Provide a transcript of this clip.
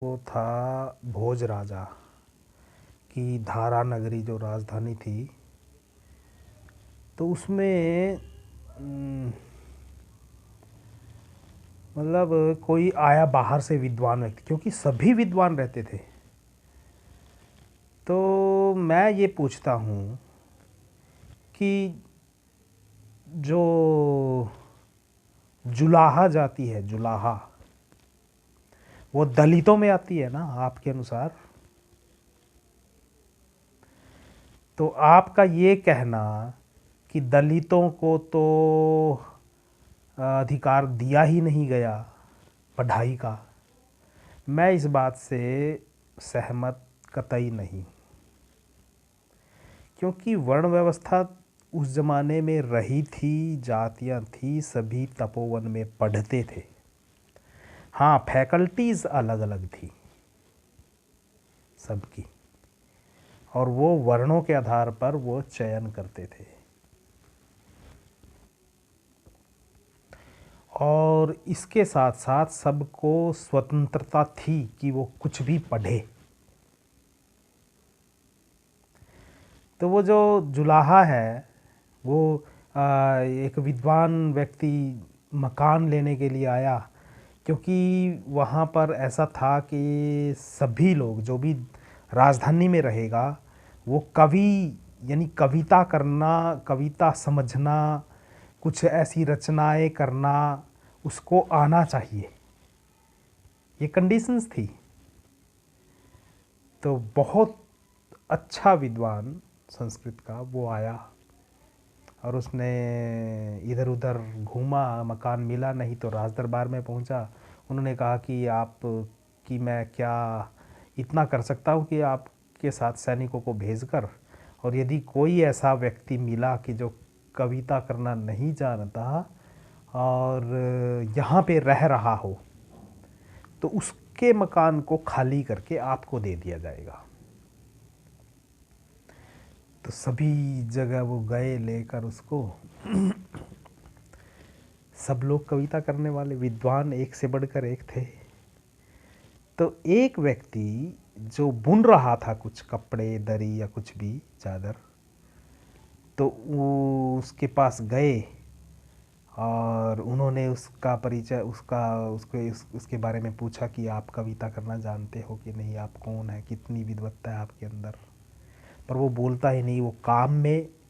वो था भोज राजा की धारा नगरी जो राजधानी थी। तो उसमें मतलब कोई आया बाहर से विद्वान व्यक्ति, क्योंकि सभी विद्वान रहते थे। तो मैं ये पूछता हूँ कि जो जुलाहा जाति है, जुलाहा, वो दलितों में आती है ना आपके अनुसार? तो आपका ये कहना कि दलितों को तो अधिकार दिया ही नहीं गया पढ़ाई का, मैं इस बात से सहमत कतई नहीं। क्योंकि वर्ण व्यवस्था उस ज़माने में रही थी, जातियाँ थी, सभी तपोवन में पढ़ते थे। हाँ, फैकल्टीज़ अलग अलग थी सबकी, और वो वर्णों के आधार पर वो चयन करते थे। और इसके साथ साथ सबको स्वतंत्रता थी कि वो कुछ भी पढ़े। तो वो जो जुलाहा है वो एक विद्वान व्यक्ति मकान लेने के लिए आया, क्योंकि वहाँ पर ऐसा था कि सभी लोग जो भी राजधानी में रहेगा वो कवि, यानी कविता करना, कविता समझना, कुछ ऐसी रचनाएं करना उसको आना चाहिए, ये कंडीशंस थी। तो बहुत अच्छा विद्वान संस्कृत का वो आया और उसने इधर उधर घूमा, मकान मिला नहीं तो राज दरबार में पहुंचा। उन्होंने कहा कि आप, कि मैं क्या इतना कर सकता हूं कि आपके साथ सैनिकों को भेजकर, और यदि कोई ऐसा व्यक्ति मिला कि जो कविता करना नहीं जानता और यहाँ पे रह रहा हो तो उसके मकान को खाली करके आपको दे दिया जाएगा। तो सभी जगह वो गए लेकर उसको। सब लोग कविता करने वाले विद्वान एक से बढ़कर एक थे। तो एक व्यक्ति जो बुन रहा था कुछ कपड़े, दरी या कुछ भी, चादर, तो वो उसके पास गए और उन्होंने उसका परिचय, उसके बारे में पूछा कि आप कविता करना जानते हो कि नहीं, आप कौन है, कितनी विद्वत्ता है आपके अंदर। पर वो बोलता ही नहीं, वो काम में